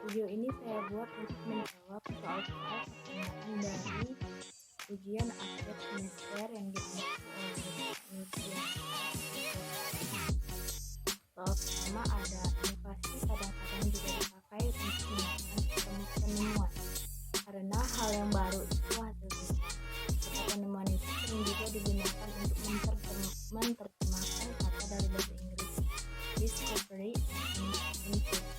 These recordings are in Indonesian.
Video ini saya buat untuk menjawab soal-soal pertanyaan dari ujian akhir semester yang diambil oleh Indonesia. Soal pertama ada inovasi kadang-kadang juga dipakai untuk melakukan penemuan karena hal yang baru itu hasil riset. Kata penemuan itu sering juga digunakan untuk menerjemahkan kata dari bahasa Inggris discovery and invention.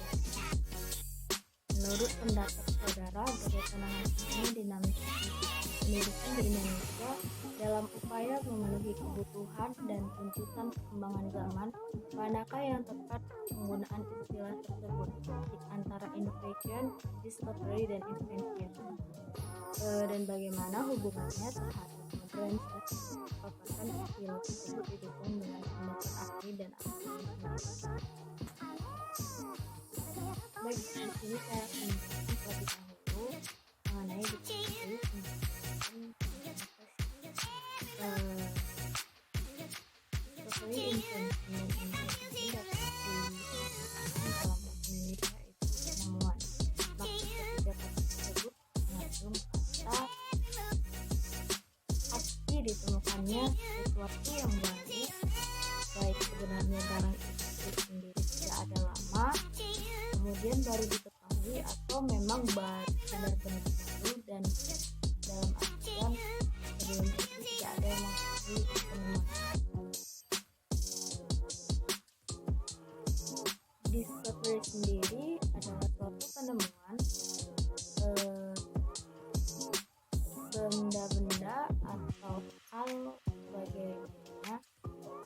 Menurut pendapat saudara, bagaimana hasilnya dinamisasi pendidikan di Indonesia dalam upaya memenuhi kebutuhan dan tuntutan perkembangan zaman, manakah yang tepat penggunaan istilah tersebut antara innovation, discovery, dan invention, dan bagaimana hubungannya terhadap modernisasi? Paparan istilah tersebut didukung dengan pendapat ahli dan akademisi. Baik, di sini saya akan menjelaskan terlebih dahulu mengenai discovery, discovery, invention, dan invention dapat diartikan dalam bahasa Indonesia itu penemuan. Maksud ketiga kata tersebut mengandung kata arti ditemukannya sesuatu yang baru, baik sebenarnya barang itu sendiri tidak ada lama, kemudian baru diketahui, atau memang benar-benar baru dan dalam artian sebelum itu tidak ada yang mengetahui penemuan. Discovery sendiri adalah suatu penemuan benda-benda atau hal sebagainya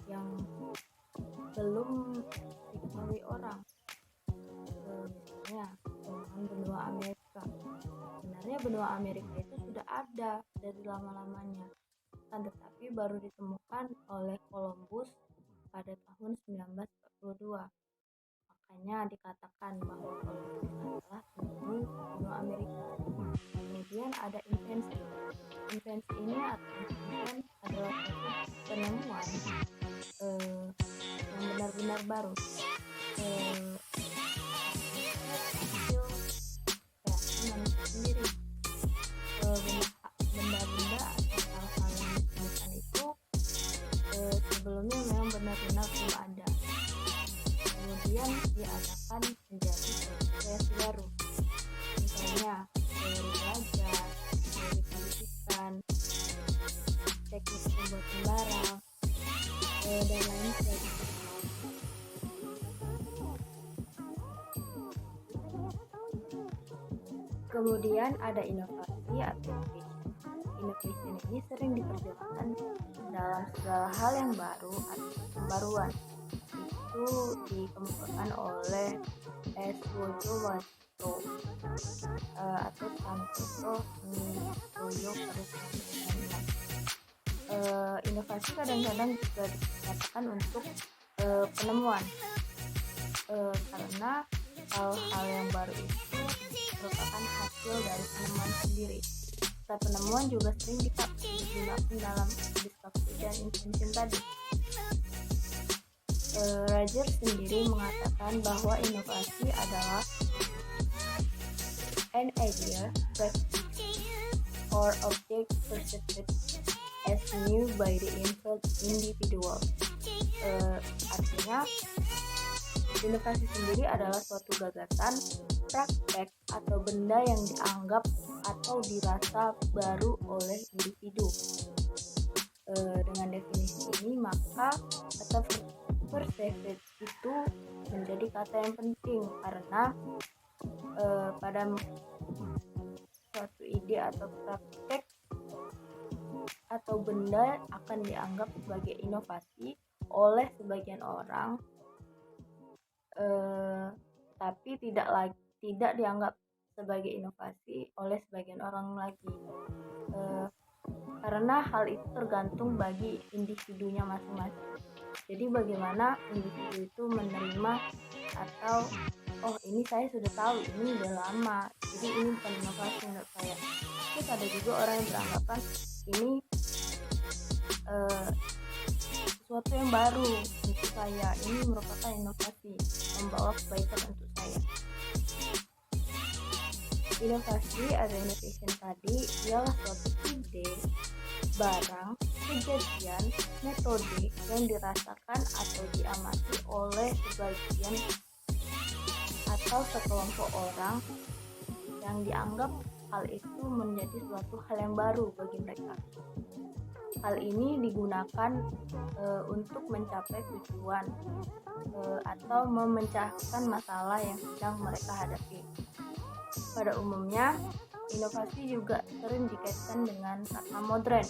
yang belum diketahui orang. Misalnya dengan benua Amerika. Sebenarnya benua Amerika itu sudah ada dari lama-lamanya, tetapi baru ditemukan oleh Columbus pada tahun 1942. Makanya dikatakan bahwa Columbus adalah penemu benua Amerika. Kemudian ada invensi. Invensi ini atau invention adalah suatu penemuan yang benar-benar baru. Sendiri benda-benda atau hal-hal yang ditemukan itu sebelumnya memang benar-benar belum ada, kemudian diadakan menjadi kreasi baru, misalnya teori belajar, teori pendidikan, teknik pembuatan barang, dan lain sebagainya. Kemudian ada inovasi atau innovation. Innovation ini sering diperjuangkan dalam segala hal yang baru atau pembaruan. Itu dikemukakan oleh S. Wojo atau Santoso Misoyo pada 1996. Inovasi kadang-kadang juga dikatakan untuk penemuan karena hal-hal yang baru itu merupakan hasil dari penemuan sendiri. Kata penemuan juga sering digunakan dalam discovery dan invention tadi. Roger sendiri mengatakan bahwa inovasi adalah an idea, practice, or object perceived as new by the individual. Artinya, inovasi sendiri adalah suatu gagasan, praktek, atau benda yang dianggap atau dirasa baru oleh individu. Dengan definisi ini, maka kata perceived itu menjadi kata yang penting karena pada suatu ide atau praktek atau benda akan dianggap sebagai inovasi oleh sebagian orang, tapi tidak dianggap sebagai inovasi oleh sebagian orang lagi, karena hal itu tergantung bagi individunya masing-masing. Jadi bagaimana individu itu menerima atau ini saya sudah tahu, ini udah lama, jadi ini bukan inovasi menurut saya. Terus ada juga orang yang beranggapan ini sesuatu yang baru untuk saya, ini merupakan inovasi, membawa kebaikan untuk saya. Inovasi atau innovation tadi ialah suatu ide, barang, kejadian, metode yang dirasakan atau diamati oleh sebagian atau sekelompok orang yang dianggap hal itu menjadi suatu hal yang baru bagi mereka. Hal ini digunakan untuk mencapai tujuan atau memecahkan masalah yang sedang mereka hadapi. Pada umumnya, inovasi juga sering dikaitkan dengan kata modern.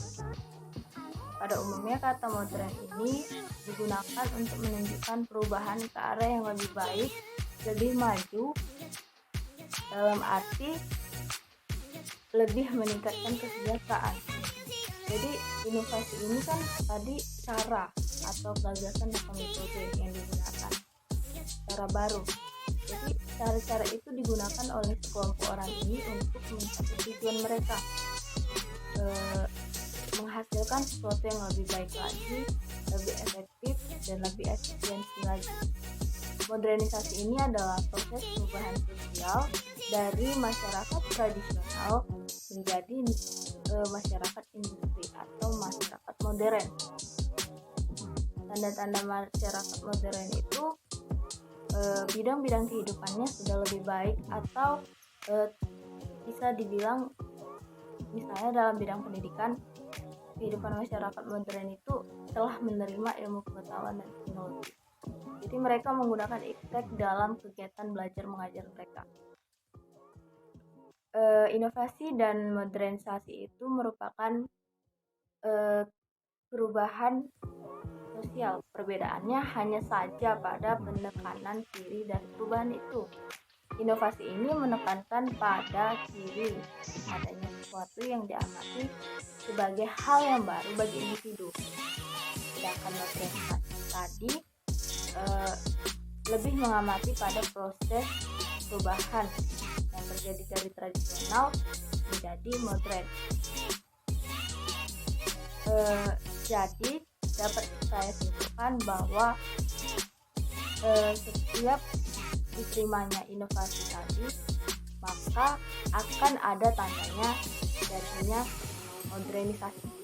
Pada umumnya, kata modern ini digunakan untuk menunjukkan perubahan ke arah yang lebih baik, lebih maju, dalam arti lebih meningkatkan kesejahteraan. Jadi inovasi ini kan tadi cara atau gagasan atau metode yang digunakan, cara baru. Jadi cara-cara itu digunakan oleh sekelompok orang ini untuk mencapai tujuan mereka, menghasilkan sesuatu yang lebih baik lagi, lebih efektif dan lebih efisiensi lagi. Modernisasi ini adalah proses perubahan sosial dari masyarakat tradisional menjadi masyarakat industri atau masyarakat modern. Tanda-tanda masyarakat modern itu bidang-bidang kehidupannya sudah lebih baik atau bisa dibilang misalnya dalam bidang pendidikan, kehidupan masyarakat modern itu telah menerima ilmu pengetahuan dan teknologi. Jadi mereka menggunakan iptek dalam kegiatan belajar mengajar mereka. Inovasi dan modernisasi itu merupakan perubahan sosial. Perbedaannya hanya saja pada penekanan ciri dari perubahan itu. Inovasi ini menekankan pada ciri adanya sesuatu yang diamati sebagai hal yang baru bagi individu. Sedangkan modernisasi tadi lebih mengamati pada proses perubahan yang terjadi dari tradisional menjadi modern. Jadi dapat saya simpulkan bahwa setiap diterimanya inovasi tadi, maka akan ada tandanya jadinya modernisasi.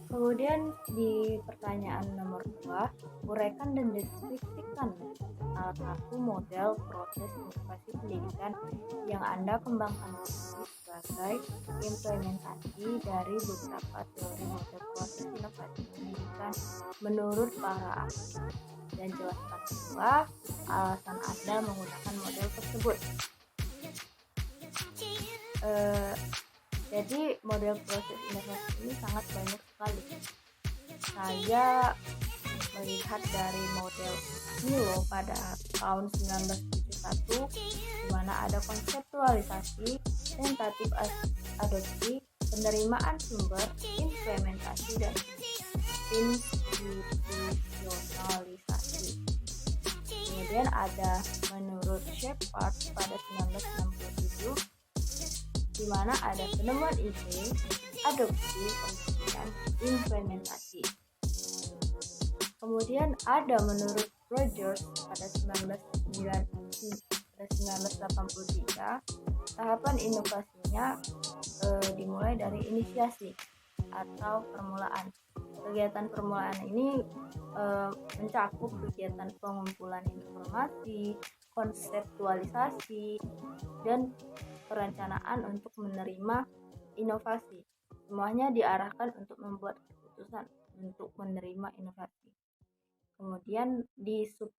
Kemudian di pertanyaan nomor 2, uraikan dan deskripsikan salah satu model proses inovasi pendidikan yang Anda kembangkan sebagai implementasi dari beberapa teori model proses inovasi pendidikan menurut para ahli, dan jelaskan pula alasan Anda menggunakan model tersebut. Jadi model proses inovasi ini sangat banyak sekali. Saya melihat dari model Milo pada tahun 1971, di mana ada konseptualisasi, tentatif adopsi, penerimaan sumber, implementasi, dan institusionalisasi. Kemudian ada menurut Shepard pada 1967, di mana ada penemuan ide, adopsi, pembuktian, implementasi. Kemudian ada menurut Rogers pada 1983, tahapan inovasinya dimulai dari inisiasi atau permulaan. Kegiatan permulaan ini mencakup kegiatan pengumpulan informasi, konseptualisasi, dan perencanaan untuk menerima inovasi. Semuanya diarahkan untuk membuat keputusan untuk menerima inovasi. Kemudian di sub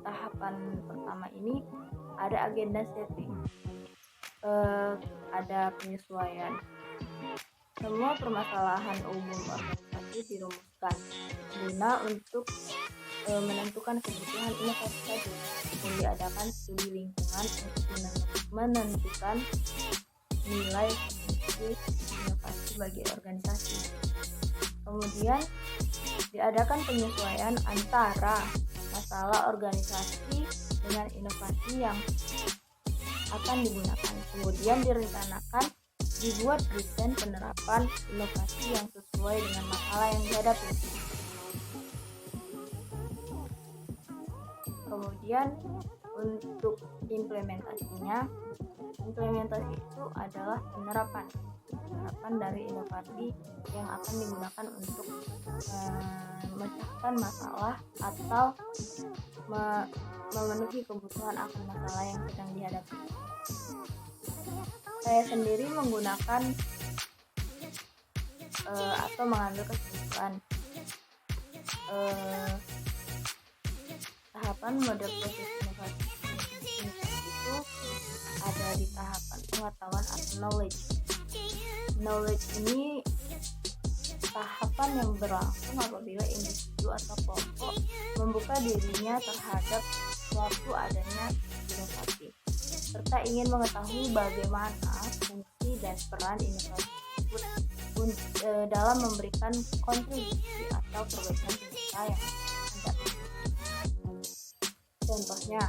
tahapan pertama ini ada agenda setting, ada penyesuaian. Semua permasalahan umum organisasi dirumuskan guna untuk menentukan kebutuhan inovasi tadi, dan diadakan studi lingkungan untuk menentukan nilai inovasi bagi organisasi. Kemudian diadakan penyesuaian antara masalah organisasi dengan inovasi yang akan digunakan. Kemudian direncanakan dibuat desain penerapan inovasi yang sesuai dengan masalah yang dihadapi. Kemudian Untuk implementasi itu adalah penerapan dari inovasi yang akan digunakan untuk memecahkan masalah atau memenuhi kebutuhan akan masalah yang sedang dihadapi. Saya sendiri menggunakan atau mengambil kesimpulan tahapan model proses inovasi itu ada di tahapan pengetahuan atau knowledge. Knowledge ini tahapan yang berlangsung apabila individu atau kelompok membuka dirinya terhadap suatu adanya inovasi, serta ingin mengetahui bagaimana fungsi dan peran inovasi tersebut dalam memberikan kontribusi atau perbaikan kinerja yang ada. Contohnya,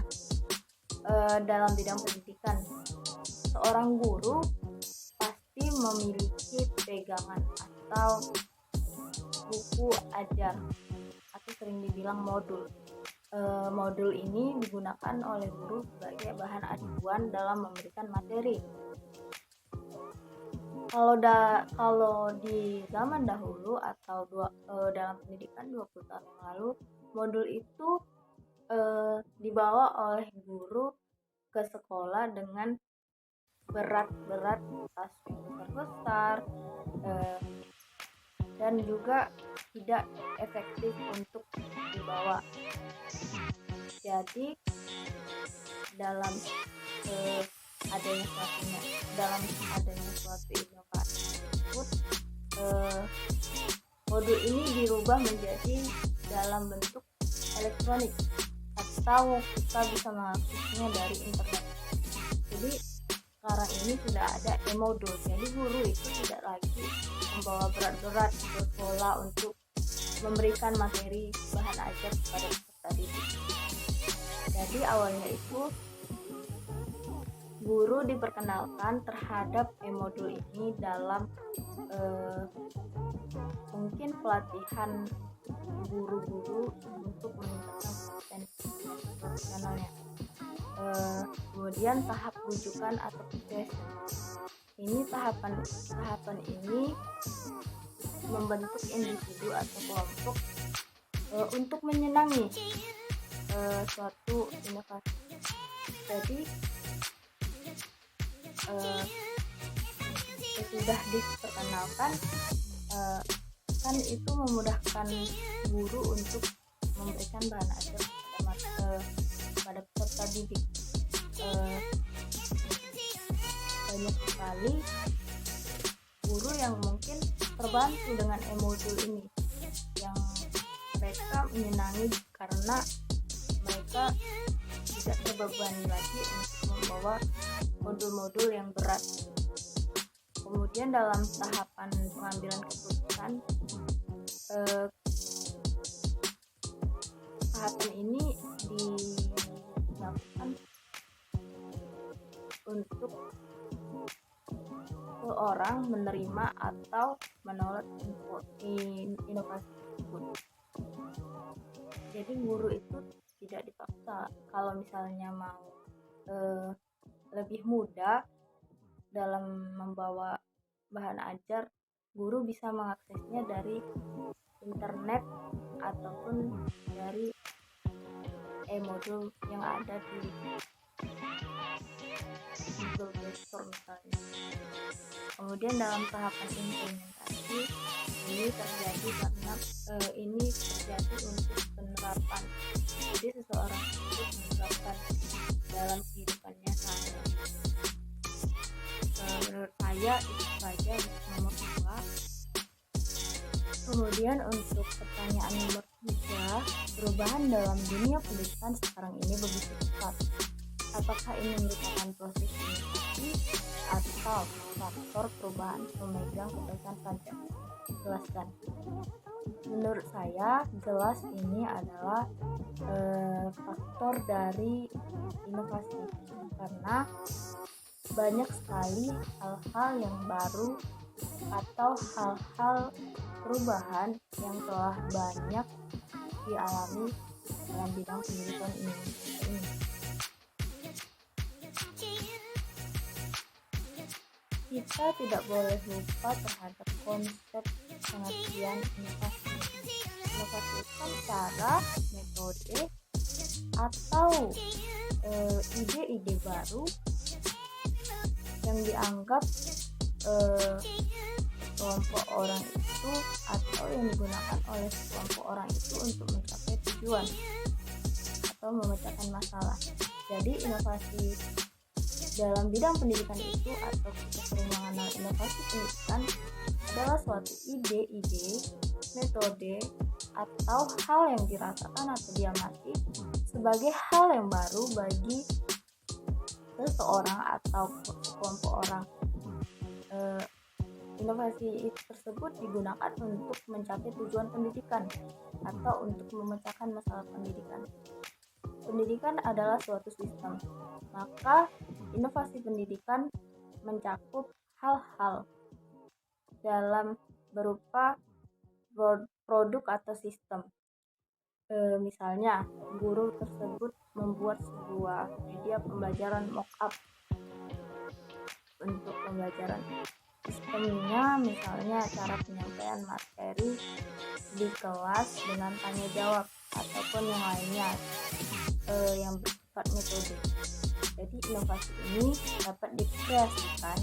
dalam bidang pendidikan, seorang guru pasti memiliki pegangan atau buku ajar atau sering dibilang modul. Modul ini digunakan oleh guru sebagai bahan acuan dalam memberikan materi. Kalau di zaman dahulu atau dalam pendidikan 20 tahun lalu, modul itu dibawa oleh guru ke sekolah dengan berat-berat, tas yang besar-besar, dan juga tidak efektif untuk dibawa. Jadi dalam adanya suatu inovasi tersebut, modul ini dirubah menjadi dalam bentuk elektronik atau kita bisa mengaksesnya dari internet. Jadi sekarang ini sudah ada e-modul, jadi guru itu tidak lagi membawa berat-berat ke sekolah untuk memberikan materi bahan ajar kepada peserta didik. Jadi awalnya itu guru diperkenalkan terhadap e-modul ini dalam mungkin pelatihan guru-guru untuk meningkatkan kompetensi profesionalnya. Kemudian tahap rujukan atau progression. Ini tahapan ini membentuk individu atau kelompok untuk menyenangi suatu inovasi. Jadi sudah diperkenalkan, kan itu memudahkan guru untuk memberikan bahan ajar kepada peserta didik. Banyak sekali guru yang mungkin terbantu dengan e-modul ini, yang mereka menyenangi karena mereka tidak terbebani lagi untuk membawa modul-modul yang berat. Kemudian dalam tahapan pengambilan keputusan, tahapan ini dilakukan untuk seorang menerima atau menolak inovasi tersebut. Jadi guru itu tidak dipaksa. Kalau misalnya mau lebih mudah dalam membawa bahan ajar, guru bisa mengaksesnya dari internet ataupun dari e-modul yang ada di Google Play Store misalnya. Kemudian dalam tahapan implementasi ini terjadi karena ini terjadi untuk penerapan. Jadi seseorang itu menerapkan dalam kehidupannya sehari-hari. Menurut saya itu saja nomor 2. Kemudian untuk pertanyaan nomor 3, perubahan dalam dunia pendidikan sekarang ini begitu cepat. Apakah ini merupakan proses inovasi atau faktor perubahan pemegang kebaikan saja? Jelaskan. Menurut saya jelas ini adalah faktor dari inovasi, karena banyak sekali hal-hal yang baru atau hal-hal perubahan yang telah banyak dialami dalam bidang pendidikan ini. kita tidak boleh lupa terhadap konsep pengertian inovasi. Inovasi itu kan cara, metode, atau ide-ide baru yang dianggap kelompok orang itu atau yang digunakan oleh kelompok orang itu untuk mencapai tujuan atau memecahkan masalah. Jadi inovasi dalam bidang pendidikan itu, atau kita sering mengenal inovasi pendidikan, adalah suatu ide-ide, metode, atau hal yang dirasakan atau diamati sebagai hal yang baru bagi seseorang atau sekelompok orang. Inovasi tersebut digunakan untuk mencapai tujuan pendidikan atau untuk memecahkan masalah pendidikan. Pendidikan adalah suatu sistem, maka inovasi pendidikan mencakup hal-hal dalam berupa produk atau sistem. Misalnya, guru tersebut membuat sebuah media pembelajaran mock-up untuk pembelajaran. Sistemnya misalnya cara penyampaian materi di kelas dengan tanya jawab ataupun yang lainnya yang bersifat metode. Jadi inovasi ini dapat dikreasikan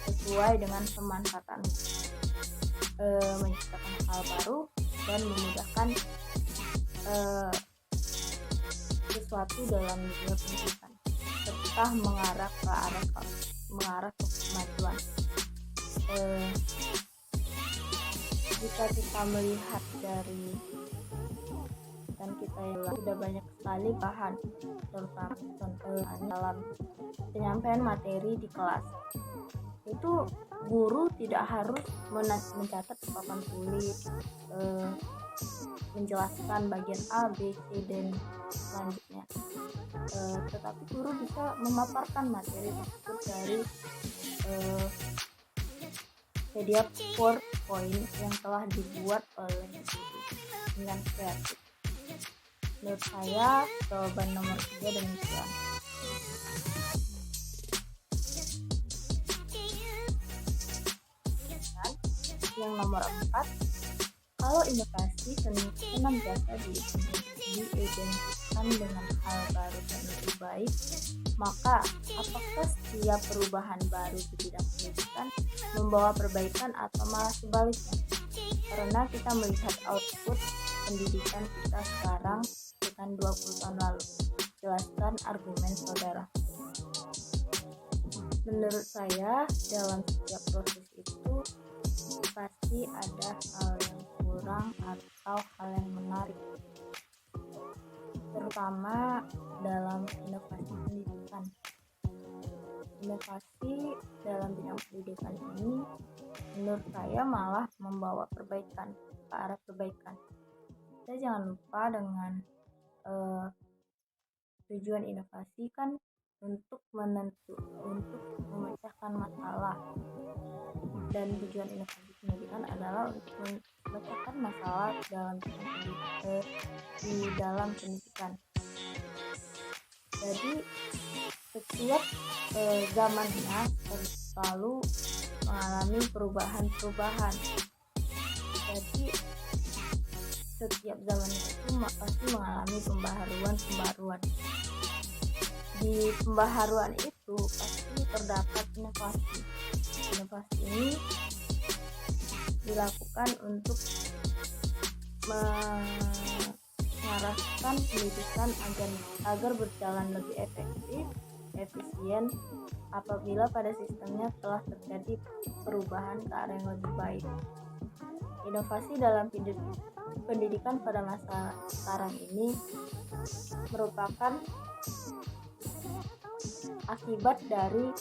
sesuai dengan pemanfaatan, menciptakan hal baru dan memudahkan sesuatu dalam dunia pendidikan serta mengarah ke kemajuan. Jika kita melihat dari dan kita sudah banyak sekali bahan, terutama contohnya dalam penyampaian materi di kelas, itu guru tidak harus mencatat di papan tulis, menjelaskan bagian A, B, C dan selanjutnya, tetapi guru bisa memaparkan materi tersebut dari media PowerPoint yang telah dibuat oleh guru dengan kreatif. Menurut saya jawaban nomor 3 demikian. Dan yang nomor 4, kalau inovasi senantiasa diidentikan dengan hal baru dan lebih baik, maka apakah setiap perubahan baru di bidang pendidikan membawa perbaikan atau malah sebaliknya? Karena kita melihat output pendidikan kita sekarang dengan 20 tahun lalu. Jelaskan argumen saudara. Menurut saya, dalam setiap proses itu pasti ada hal yang kurang atau hal yang menarik, terutama dalam inovasi pendidikan. Inovasi dalam bidang pendidikan ini menurut saya malah membawa perbaikan, ke arah perbaikan. Kita jangan lupa dengan tujuan inovasi kan untuk memecahkan masalah, dan tujuan inovasi pendidikan adalah untuk memecahkan masalah di dalam pendidikan. Jadi setiap zamannya selalu mengalami perubahan. Jadi setiap zaman itu pasti mengalami pembaharuan. Di pembaharuan itu pasti terdapat inovasi. Inovasi ini dilakukan untuk mengarahkan pendidikan agar berjalan lebih efektif, efisien apabila pada sistemnya telah terjadi perubahan ke arah yang lebih baik. Inovasi dalam pendidikan pada masa sekarang ini merupakan akibat dari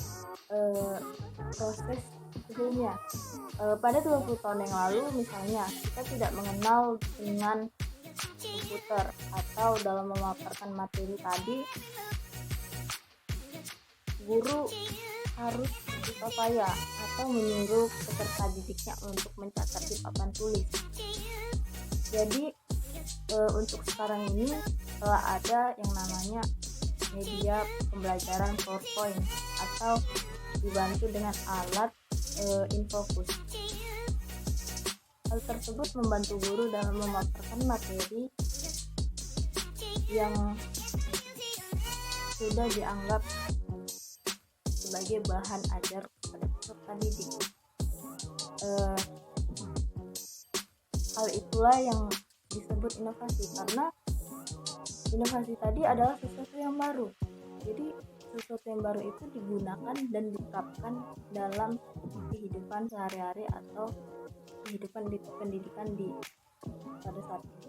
proses sebelumnya. Pada 20 tahun yang lalu misalnya, kita tidak mengenal dengan komputer, atau dalam memaparkan materi tadi guru harus bersusah payah atau menyuruh peserta didiknya untuk mencatat di papan tulis. Jadi untuk sekarang ini telah ada yang namanya media pembelajaran PowerPoint, atau dibantu dengan alat Infokus. Hal tersebut membantu guru dalam memaparkan materi yang sudah dianggap sebagai bahan ajar pada peserta didik. Hal itulah yang disebut inovasi, karena inovasi tadi adalah sesuatu yang baru. Jadi sesuatu yang baru itu digunakan dan diterapkan dalam kehidupan sehari-hari atau kehidupan di pendidikan pada saat ini.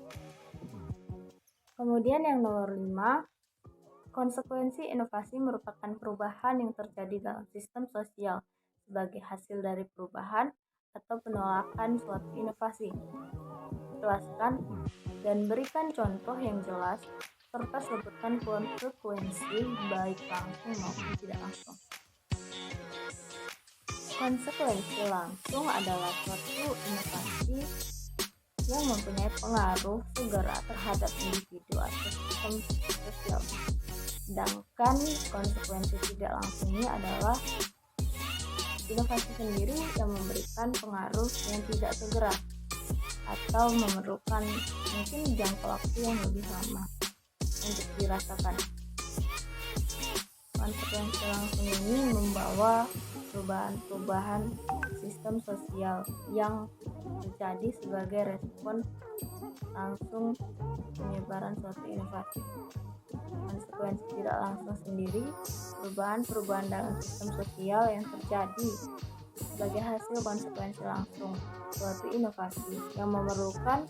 Kemudian yang nomor 5, konsekuensi inovasi merupakan perubahan yang terjadi dalam sistem sosial sebagai hasil dari perubahan atau penolakan suatu inovasi. Jelaskan dan berikan contoh yang jelas, serta sebutkan konsekuensi baik langsung maupun tidak langsung. Konsekuensi langsung adalah suatu inovasi yang mempunyai pengaruh segera terhadap individu atau sistem sosial. Sedangkan konsekuensi tidak langsung ini adalah inovasi sendiri yang memberikan pengaruh yang tidak segera atau memerlukan mungkin jangka waktu yang lebih lama untuk dirasakan. Konsekuensi langsung ini membawa perubahan sistem sosial yang terjadi sebagai respon langsung penyebaran suatu inovasi. Konsekuensi tidak langsung sendiri, perubahan dalam sistem sosial yang terjadi sebagai hasil konsekuensi langsung suatu inovasi yang memerlukan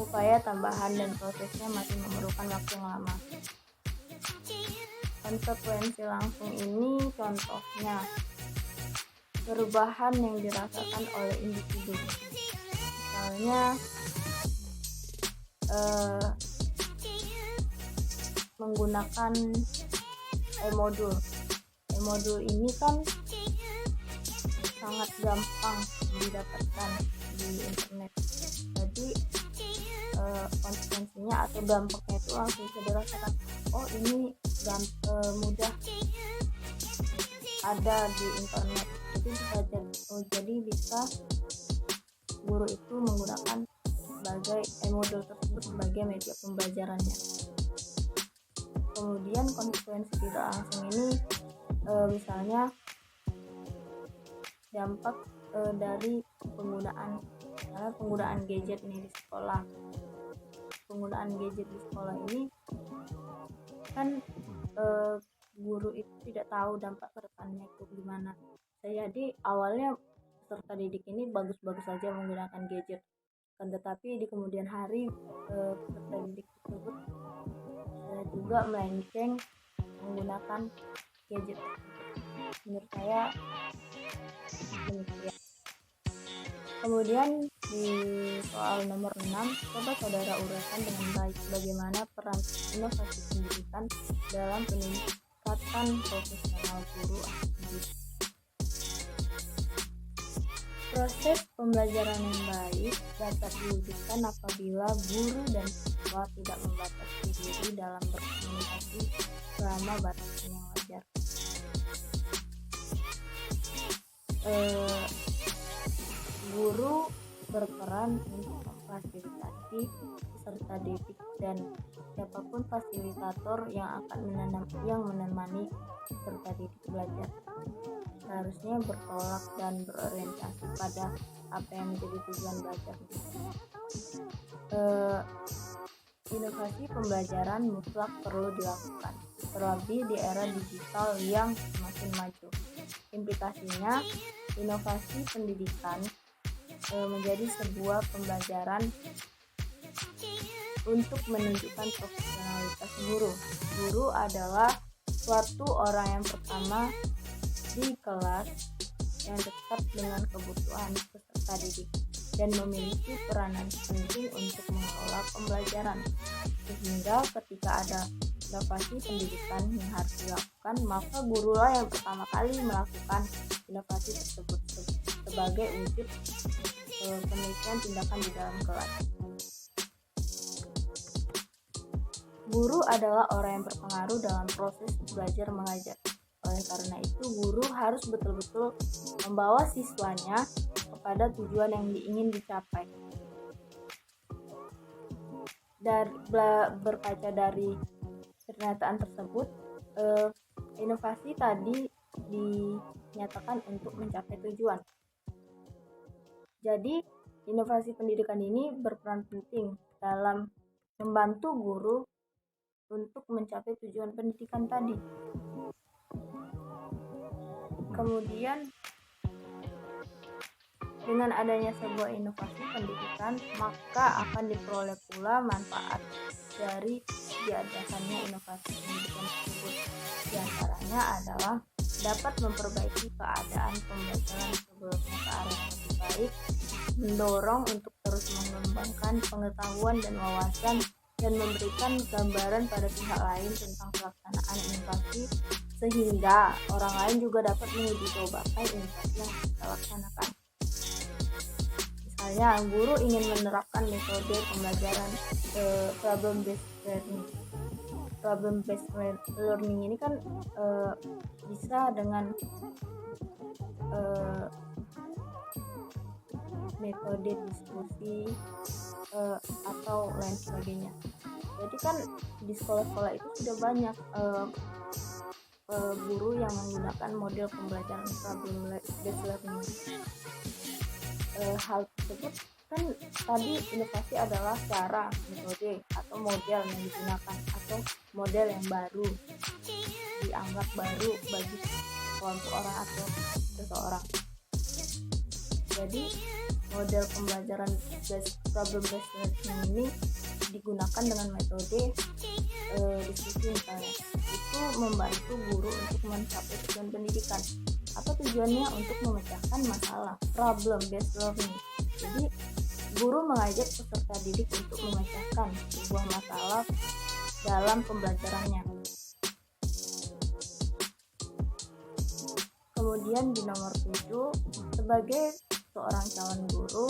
upaya tambahan dan prosesnya masih memerlukan waktu yang lama. Konsekuensi langsung ini contohnya perubahan yang dirasakan oleh individu. Misalnya menggunakan e-modul. E-modul ini kan sangat gampang didapatkan di internet. Jadi konsekuensinya atau dampaknya itu langsung bisa dirasakan. Oh, ini mudah ada di internet. Jadi bisa guru itu menggunakan sebagai e-modul tersebut sebagai media pembelajarannya. Kemudian konsekuensi tidak langsung ini misalnya dampak dari penggunaan gadget ini di sekolah. Penggunaan gadget di sekolah ini kan guru itu tidak tahu dampak ke depannya itu gimana. Jadi awalnya peserta didik ini bagus-bagus saja menggunakan gadget, kan tetapi di kemudian hari peserta didik tersebut juga melenceng menggunakan gadget. Menurut saya demikian. Kemudian di soal nomor 6, coba saudara uraikan dengan baik bagaimana peran inovasi pendidikan dalam peningkatan profesional guru atau pendidik. Proses pembelajaran yang baik dapat diwujudkan apabila guru dan siswa tidak membatasi diri dalam berkomunikasi selama batasan yang wajar. Guru berperan untuk memfasilitasi peserta didik dan siapapun fasilitator yang akan menemani peserta didik belajar seharusnya bertolak dan berorientasi pada apa yang menjadi tujuan belajar. Inovasi pembelajaran mutlak perlu dilakukan, terlebih di era digital yang semakin maju. Implikasinya, inovasi pendidikan menjadi sebuah pembelajaran untuk menunjukkan profesionalitas guru. Guru adalah suatu orang yang pertama di kelas yang dekat dengan kebutuhan peserta didik dan memiliki peranan penting untuk mengelola pembelajaran, sehingga ketika ada inovasi pendidikan yang harus dilakukan, maka gurulah yang pertama kali melakukan inovasi tersebut sebagai wujud penelitian tindakan di dalam kelas. Guru adalah orang yang berpengaruh dalam proses belajar mengajar. Oleh karena itu, guru harus betul-betul membawa siswanya kepada tujuan yang ingin dicapai. Berkaca dari pernyataan tersebut, inovasi tadi dinyatakan untuk mencapai tujuan. Jadi, inovasi pendidikan ini berperan penting dalam membantu guru untuk mencapai tujuan pendidikan tadi. Kemudian, dengan adanya sebuah inovasi pendidikan, maka akan diperoleh pula manfaat dari diadakannya inovasi pendidikan tersebut. Di antaranya adalah dapat memperbaiki keadaan pembelajaran sebelumnya ke arah yang lebih baik, mendorong untuk terus mengembangkan pengetahuan dan wawasan, dan memberikan gambaran pada pihak lain tentang pelaksanaan inovasi, sehingga orang lain juga dapat menguji cobakan inovasi yang kita laksanakan. Misalnya, guru ingin menerapkan metode pembelajaran problem based learning ini kan bisa dengan metode diskusi atau lain sebagainya. Jadi kan di sekolah-sekolah itu sudah banyak guru yang menggunakan model pembelajaran problem based learning. Hal tersebut kan tadi inovasi adalah cara, metode, atau model yang digunakan, atau model yang baru, dianggap baru bagi kelompok orang atau seseorang. Jadi model pembelajaran problem based learning ini digunakan dengan metode diskusi misalnya. Itu membantu guru untuk mencapai tujuan pendidikan. Apa tujuannya? Untuk memecahkan masalah, problem based learning. Jadi guru mengajak peserta didik untuk memecahkan sebuah masalah dalam pembelajarannya. Kemudian di nomor 7, sebagai seorang calon guru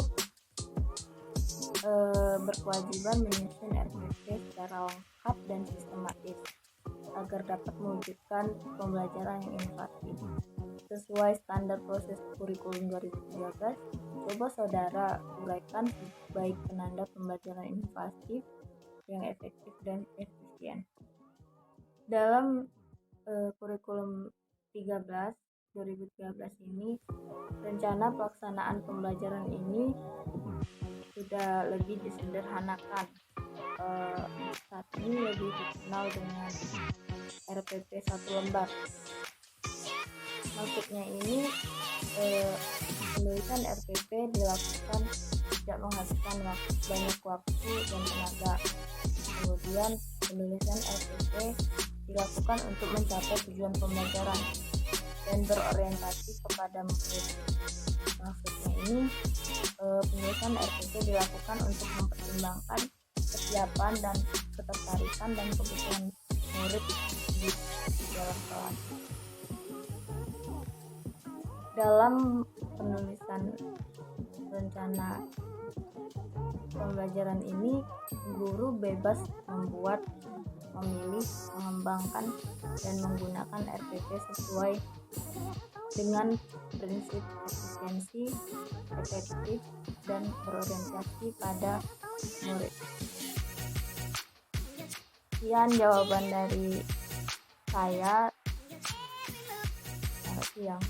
berkewajiban menyusun RPP secara lengkap dan sistematis agar dapat mewujudkan pembelajaran yang inovatif sesuai standar proses kurikulum 2013. Coba saudara uraikan baik penanda pembelajaran inovatif yang efektif dan efisien. Dalam kurikulum 2013 ini, rencana pelaksanaan pembelajaran ini sudah lebih disederhanakan. Saat ini lebih dikenal dengan RPP 1 lembar. Maksudnya ini penulisan RPP dilakukan tidak menghabiskan banyak waktu dan tenaga. Kemudian penulisan RPP dilakukan untuk mencapai tujuan pembelajaran dan berorientasi kepada murid. Maksudnya ini penulisan RPP dilakukan untuk mempertimbangkan kesiapan dan ketertarikan dan kebutuhan murid di dalam kelas. Dalam penulisan rencana pembelajaran ini, guru bebas membuat, memilih, mengembangkan, dan menggunakan RPP sesuai dengan prinsip efisiensi, efektif, dan berorientasi pada murid. Sekian jawaban dari saya. Selamat siang.